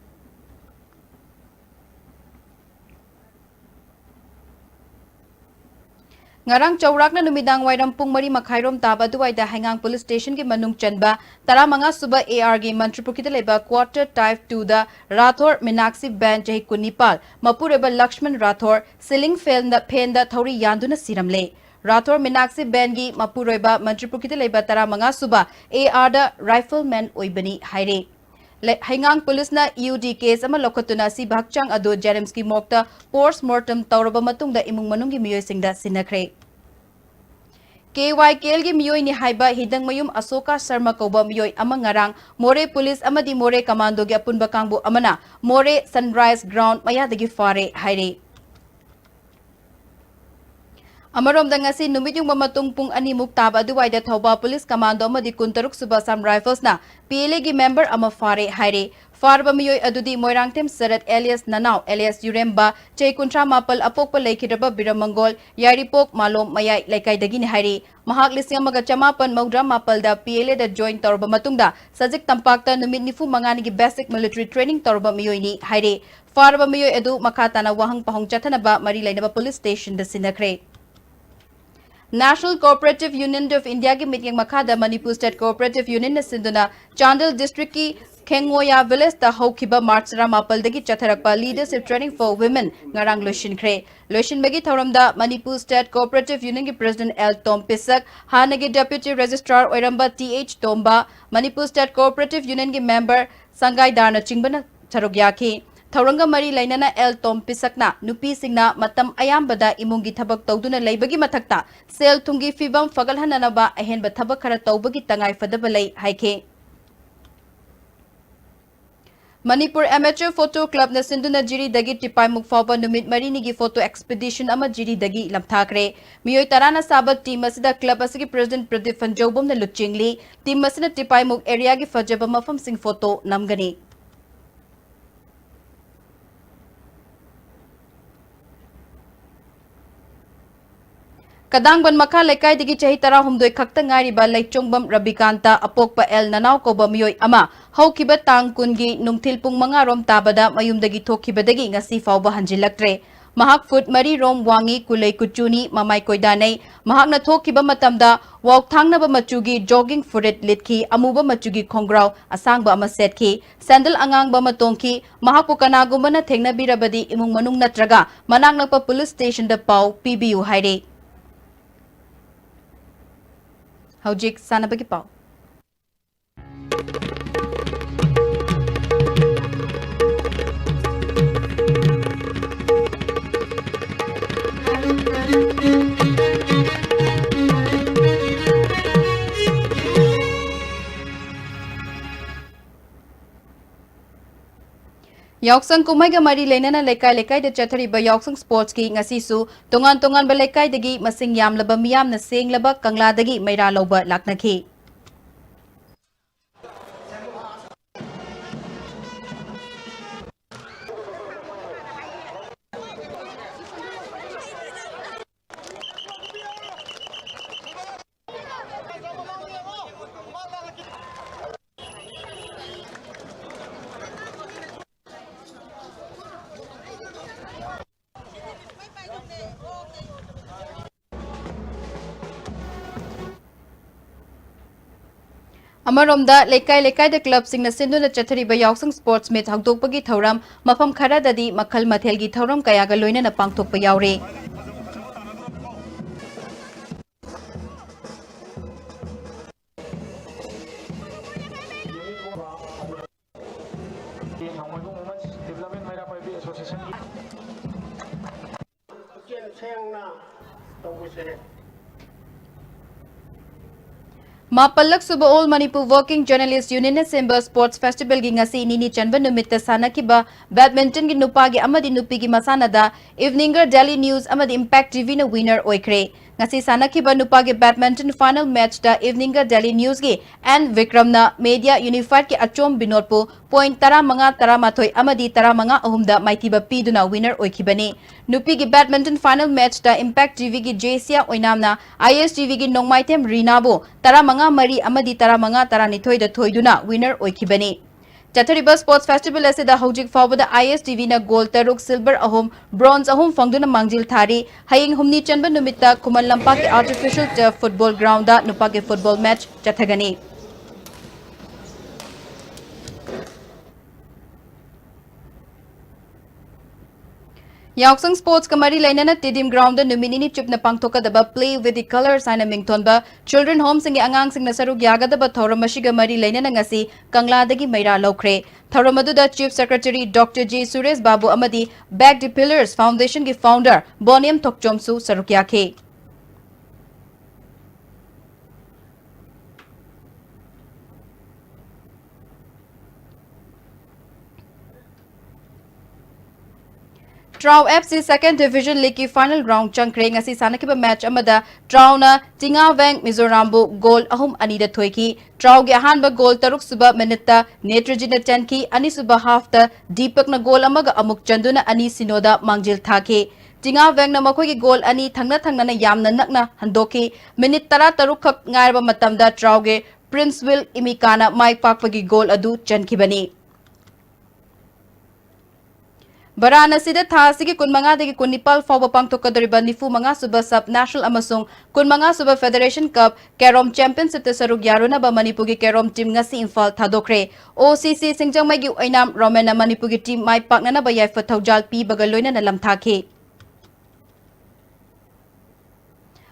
Ngarang chaurakna numidang wairam pung mari makhairom taba duwaida hangang police station ki manung chanba taramanga suba AR gi Mantripur ki leba quarter type 2 da Rathor Minaksi band jahi kunipal mapureba Lakshman Rathor ceiling fan da thori yanduna siramle Rathor Minaksi band gi mapureba Mantripur ki leba taramanga suba AR da rifleman oibani haire Hangang police na EUD case ama lokotuna si Bhakchang ado Jeremski mokta post mortem tauraba matungda imung manunggi miyoy singda sinakre KYKL gi miyoy ni haiba hidang mayum Asoka Sharma kauba miyoy ama ngarang More police amadi More commando gi apunba kangbu amana More Sunrise ground mayadagi fare haire Amarom ngasi numit yung mamatong pung animuk taba aduway da thauba police commando amadi kuntaruk suba Sam Rifles na PLA gi member ama fare haire farba miyoy adudi moirangtem sarat alias Nanau alias Yuremba chei kuntra mapal apokpa leikidaba biramangol yaripok malom mayai laikai dagini haire mahak lising amaga chamapan maudra mapal da PLA da join torba matungda sajik tampakta numit nifu mangani gi basic military training torba miyoy ni haire farba miyoy adu makatana wahang pahong chathanaba mari lainaba police station da sinakre National Cooperative Union of India की meeting मखादा Manipur state cooperative union ने सिंधुना चांडल district की खेंगोया village दा हौखिबा March रा मापल दगी चथरकपा leadership training for women ngarang लोशिनख्रे लोशिनबगी थौरमदा मणिपुर स्टेट कोऑपरेटिव यूनियन की प्रेसिडेंट एल टॉम पिसक हानगी डेप्यूटी रजिस्ट्रार ओइरंबा TH Tomba Manipur state cooperative union की मेंबर संगाई दारना चिंगबना थरुग्याखी थौरंगा मरी लाइनना एल टॉम पिसकना नुपी सिंगना मतम अयाम्बदा इमुंगी थबक तौदुना लेबगी मथक्ता सेल थुंगी फिबम फगलहननबा अहेनबा थबक खरा तौबगी तंगाई फदबा लई हाइखे Manipur Amateur Photo Club na sinduna jiri dagi tipay mukfawba numit marini gi photo expedition ama jiri dagi lamthakre miyoi tarana sabat team asida club asigi president Pradeep Fanjobom na luchingli team asina tipay muk area gi fajaba mafam sing photo namgani Kadangban makha lekai digi chahi tara humdoi khakta ngari ba laichongbam Rabikanta apokpa El Nanau ko ba miyoy ama haukiba tang kungi nungthil pung mga rom tabada mayumdagi thokibadagi ngasi fawba hanjilaktre mahak foot mari rom wangi kulay kuchuni mamay koidanai mahak na thokiba matamda walk thangna ba machugi jogging furit litki amuba machugi khongraw asangba ama setki sandal angang ba matongki mahak pu kanagumba na thengna birabadi imung manung natraga manang nakpa police station da pau PBU haire Haujik sanabagi pau Yauksang kumaiga mari lenana lekai da chathari ba yauksang sports ki ngasi su tongan ba lekai dagi masing yamlaba miyam na senglaba kangla dagi maira loba laknaki Amaromda lekai da club sing na sinduna chathari ba yauksang sports meet hangdokpagi thauram mafam khara dadi makhal mathelgi thauram kaya ga loina na pangthokpa yaure Mapalak suba All Manipur Working Journalist Union na Simba Sports Festival gi ngasi nini chanba numitta sanakiba badminton gi nupagi amadi nupigi masanada Eveninger Daily News amadi Impact TV na winner oikre ngasi sanakiba nupagi badminton final match da Eveninger Daily News gi and Vikram na Media Unified ki achom binotpu point tara mathoi amadi tara manga ahumda maitiba piduna winner oikibani nupigi badminton final match da Impact TV gi Jesia oinamna ISTV gi nongmaitem Rinabo tara mari amadi tara nithoi da thoiduna winner oikibani Chathariba Sports Festival asida hojik fawbada ISTV na gold taruk silver ahom bronze ahom fangduna mangjil thari haying humni chanba numitta kumal lampa ki artificial turf football ground da nupagi football match chathagani Yauksang Sports Kamari Lainana Tidim Ground the Numinini Chupna Pangtoka the Play with the Colors and a Mingtonba Children Homes in Angang Sing Nasaru Yaga the Batora Mashiga Mari Lainanangasi Kangla Dagi Maira Lokre Tharamadu the Chief Secretary Dr. J. Suresh Babu Amadi Back the Pillars Foundation ki founder Boniam Tokchomsu Sarukyake Trau FC Second Division League ki final round changkre ngasi sanakiba match amada Trau na Tinga Wang Mizorambu goal ahum anida thoiki. Trau ge ahanba goal taruk suba minute ta Netrojina Tenki ani suba half ta Deepak na goal amaga amuk chanduna ani sinoda mangjil thake. Tinga Wang na makoi ki goal ani thangna na yamna nakna handoki minute tara taruk khak ngarba matamda Trau ge Prince Will Imikana mai pakpagi goal adu chankibani. Varanasi da thasi ki kunmanga de kunipal fawba pangthokadoriba nifu manga suba sub national amasung kunmanga suba federation cup carom championship te saruk yaruna ba Manipur ki carom team ngasi Imphal thadokre OCC singjangmai gi oinam romena Manipur ki team mai paknana ba yai fathaujal pi bagaloina na lamthake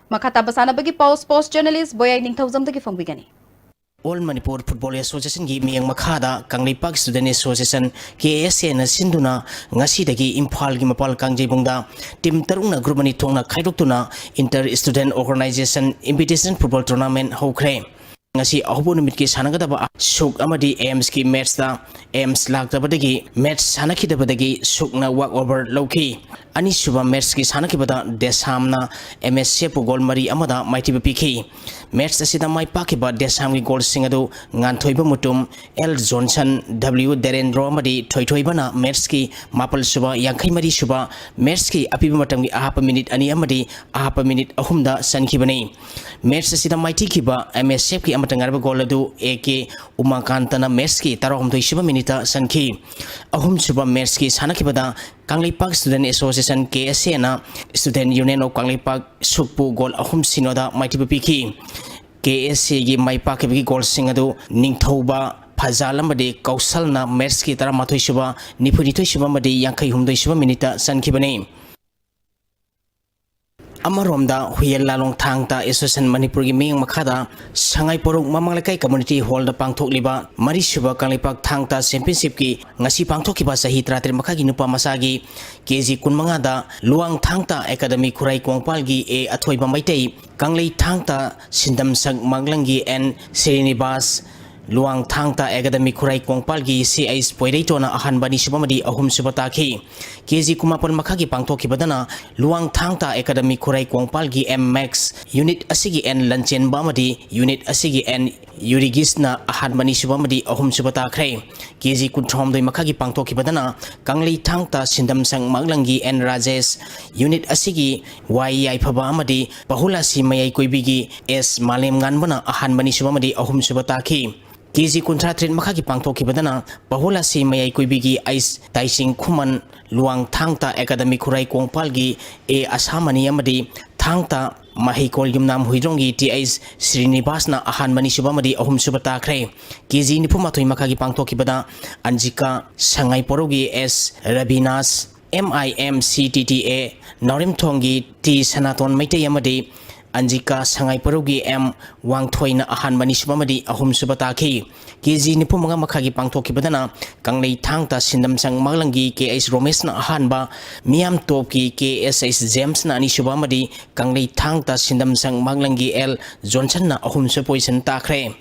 makata basana bagi post journalist boyai ningthaujam da ki fongbigani All Manipur Football Association gi miyang makhada Kanglipak Student Association KSA na sinduna ngasi dagi Imphal gi mapal kangjibungda team tarungna group ani thongna khaidoktuna Inter Student Organization Invitation Football Tournament hokre ngasi ahubu numit ki sanagadaba suk amadi AIMS ki match da AIMS lagdabadagi match sanakidabadagi sukna walk over lowki ani suba match ki sanakibada desamna MSC pu goal mari amada maiti bpk match asida mai pakiba desam ki goal singadu ngan thoiba mutum L Johnson W Derendro amadi thoithoibana match ki mapal suba yankai mari suba match ki apiba matam ki ahapa minute ani amadi ahapa minute ahumda sankibani match asida maiti kiba MSC ki amatangarba goal adu AK Umakantana match ki tarahum thoisiba minute sanki ahum suba match ki sanakibada Kanglipak Student Association KSA na Student Union of Kanglipak sukpu goal ahum sinoda maiti bpk KSA gi mai pakibagi goal singadu ningthauba Fajalamadi Kausalna match ki tara mathoisuba nipuni madi yankai humdoisuba minute sankibani Amaromda Huyel Lalong Thangta Association Manipur gi miyang makhada Sangai Porong Mamanglakai Community Hall da pangthokliba Marisuba Kanglipak Thangta Championship ki ngasi pangthokiba sahi 33 makhagi nupa masagi KG kunmanga da Luang Thangta Academy Khurai Kongpal gi e athoiba maitei Kanglei Thangta Sindam Sang Manglangi and Srinivas Luang Thangta Academy Khurai Kongpal gi CIS Poireitona ahanbani subamadi ahum subataki KG kumapon makhagi pangthoki badana Luang Thangta Academy Khurai Kongpal gi MMAX unit asigi and Lanchen Bamadi unit asigi and Yurigisna ahanbani subamadi ahum subatakre KG kunthom doi makhagi pangthoki badana Kanglei Thangta Sindam Sang Manglangi and Rajesh unit asigi YI phaba amadi Bahula si mayai koibigi S Malem nganbana ahanbani subamadi ahum subataki KG Kuntratrin Makaki Pangtoki Badana, Bahula si Mayai Kuibigi Ice Taising Kuman Luang Thangta Academy Khurai Kongpalgi E Asamani Amadi Thangta Mahikol Yumnam Huidrongi TIs Srinivasna Ahan Mani Subamadi Ahum Subatakre KG Nipumatoi Makaki Pangtoki Bada Anjika Sangai Porogi S Rabinas MIMCTTA Norim Tongi T Sanaton Maitei Amadi Anjika Sangai Parugi M Wangthoina ahan mani subamadi ahum subataki KG nipumanga makhagi pangthoki badana Kanglei Thangta Sindam Sang Maglangi KS Romesh na ahan ba Miam Topki KSS James na ani subamadi Kanglei Thangta Sindam Sang Maglangi L Johnson na ahum supoisan takre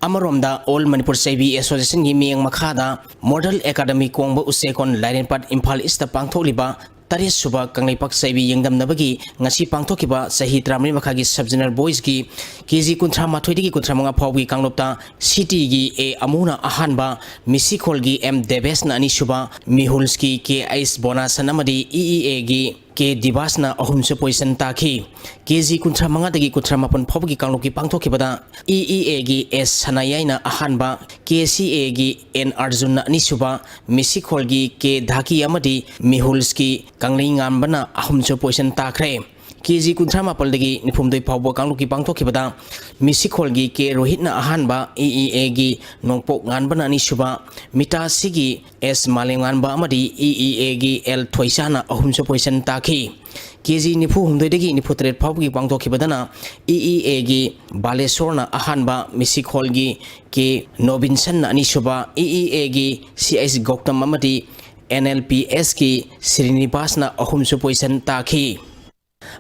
Amaromda All Manipur Sabi Association gi miyang makhada Model Academy Kongba Usekon Lairenpat Imphal East Pangtholiba Taris Suba Kanglipak Sabi Yengdam Nabagi ngasi pangthokiba sahi 3 makhagi subjunior boys gi KG kunthra mathoi gi kunthra manga phawgi kanglopta city gi e amuna ahanba Misikol gi M Deves na ani suba Mihulski ke Ice Bonus namadi EEA gi ke Divasna ahum se poison takhi KG kunthra manga dagi kunthra mapon phawgi kangloki pangthokibada EEA gi S Sanayaina ahanba KCA gi N Arjun na ani suba Misikol gi ke Dhaki amadi Mihulski Kanglingam bana ahum se poison takre KG kunthra mapal dagi nifumdoi phawbo kangloki pangthokibada Misikol gi ke Rohit na ahanba EEA gi nongpok nganbana ani suba Mita sigi S Malenganba amadi EEA gi L Thoisana ahum se poison takhi KG nifu humdoi dagi nifu tret phawgi pangthokibadana EEA gi Balesorna ahanba Misikol gi ke Nobinsan na ani suba EEA gi CIS Goktam amadi NLPS ki Srinivasna ahum se poison takhi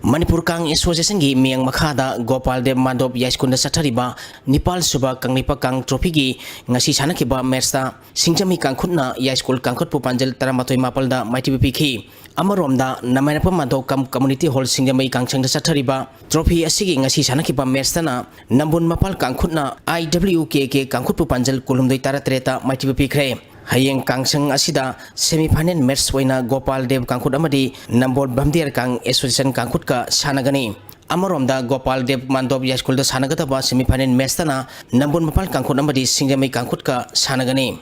Manipur Kang Association gi miang makhada Gopal Dev Mandop Yaiskunda Sathariba Nipal Suba Kanglipa Kang Trophy gi ngasi sanakiba matchta Singjami Kangkhutna Yaiskul Kangkhut Pupanjal Taramatoi Mapalda Maiti Pikhi Amaromda Namainapa Mandop Kam Community Hall Singjami Kangchangda Sathariba Trophy asigi ngasi sanakiba matchtana Nambun Mapal Kangkhutna IWKK Kangkhut Pupanjal Kulumdoi Taratreta Maiti Pikre Hayeng Kangsang asida semi-final match waina Gopal Dev Kangkhut amadi Nambol Bamdiar Kang Association Kangkhut ka sanagani. Amaromda Gopal Dev Mandop Yaiskul da sanagataba semi-final match tana Nambol Mapal Kangkhut amadi Singjami Kangkhut ka sanagani.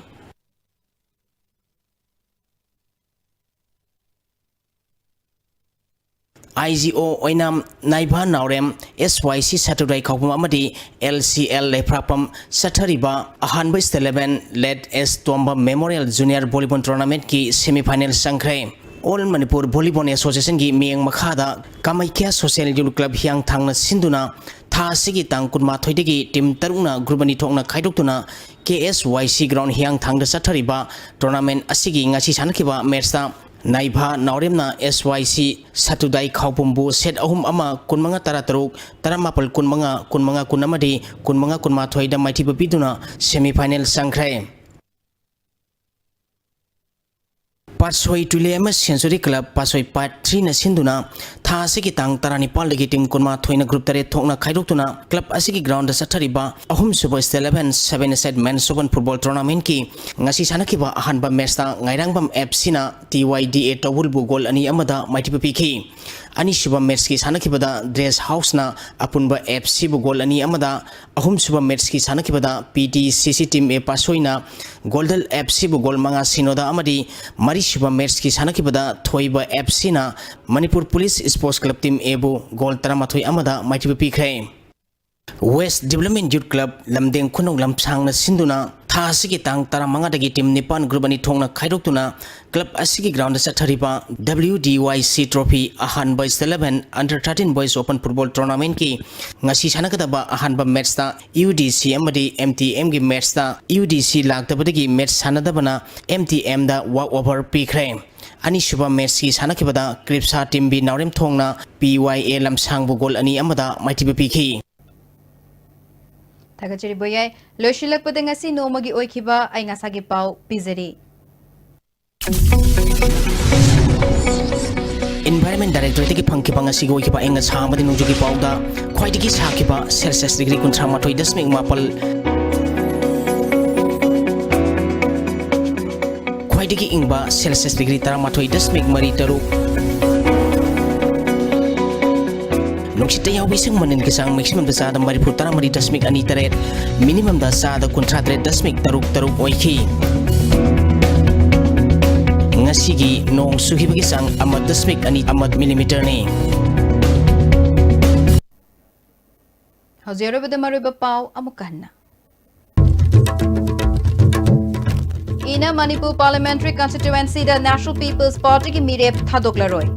IGO oinam naiba naurem SYC Saturday Kaupum amadi LCL Leprapam Sathariba Ahanba 11 led S Tomba Memorial Junior Volleyball Tournament ki semi-final sangkre. All Manipur Volleyball Association gi miang makhada Kamaikya Social Youth Club hiang thangna sinduna tha sigi tang kunma thoidegi team taruna grubani thokna khaidoktuna KSYC ground hiang thangda Sathariba tournament asigi ngasi sanakiba matchta Naiba Nauremna SYC Satudai Kaupumbu set ahum ama kunmanga tarataruk taramapal kunmanga kunamadi kunmanga kunma thoida maiti biduna semi-final sangkrai. Pasoi Tulema Sensory Club Pasoi Part 3 na sinduna tha asigi tang tarani pal lagi team kunma thoina group tare thokna khaidoktuna club asigi ground da sathariba ahum suba 11 7 set men's open football tournament ki ngasi sanakiba ahanba match ta ngairangbam FC na TYDA Tawul bu goal ani amada maiti pikhi ani suba match ki sanakibada Dress House na apunba FC bu goal ani amada ahum suba match ki sanakibada PTCC team e pasoina Golden FC bu goal manga sinoda amadi mari suba match ki sanakibada Thoiba FC na Manipur Police Sports Club team ebu goal taramathoi amada maiti pikhi West Development Youth Club Lamdeng Khunong Lamsang na sinduna tha asigi tang taramanga dagi team Nipan group ani thongna khaidoktuna club asigi ground da sathariba WDYC Trophy Ahanba 11 Under 13 Boys Open Football Tournament ki ngasi sanakadaba ahanba match ta UDC amadi MTM gi match ta UDC laktabadagi match sanadabana MTM da walk over pikre ani suba match ki sanakibada Kripsa team bi Naurem thongna PYA Lamsang bu gol ani amada maiti pikhi Tagachiri boyay loshilak padangasi no magi oikiba ay ngasagi pau pizeri. Environment Directorate ki phangkiba ngasi go kiba enga samadi nungjugi pauda khwaidigi sakiba Celsius degree kuntra matoi dasmik mapal khwaidigi ingba Celsius degree tara matoi dasmik mari taru Nungsita yaw bising manin kisang maximum da sada maripur tara mari dasmik ani taret minimum da sada kuntra taret dasmik taruk oiki ngasigi nong suhibagi sang amat dasmik ani amat millimeter ni Hozero bada mariba pau amukahna. Ina Manipur Parliamentary Constituency da National People's Party ki mirep thadoklaroi.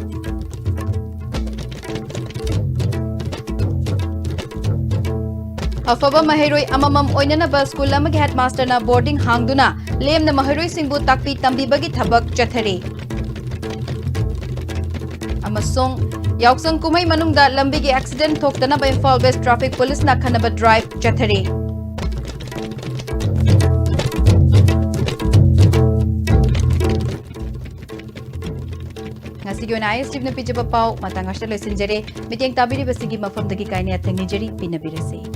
Afaba Mahiroi Amamam Oinanaba School Amagi Headmaster na boarding hangduna lem na Mahiroi Singbu takpi tambibagi thabak chathari. Amasong Yaksang Kumay Manungda Lambigi accident thoktana ba Imphal West Traffic Police na khanaba drive chathari. Ngasigi on ISTV na pijaba pau matang ashta loisinjare miteng tabiri basigi mafam dagi kaini athang nijari pinabirasi.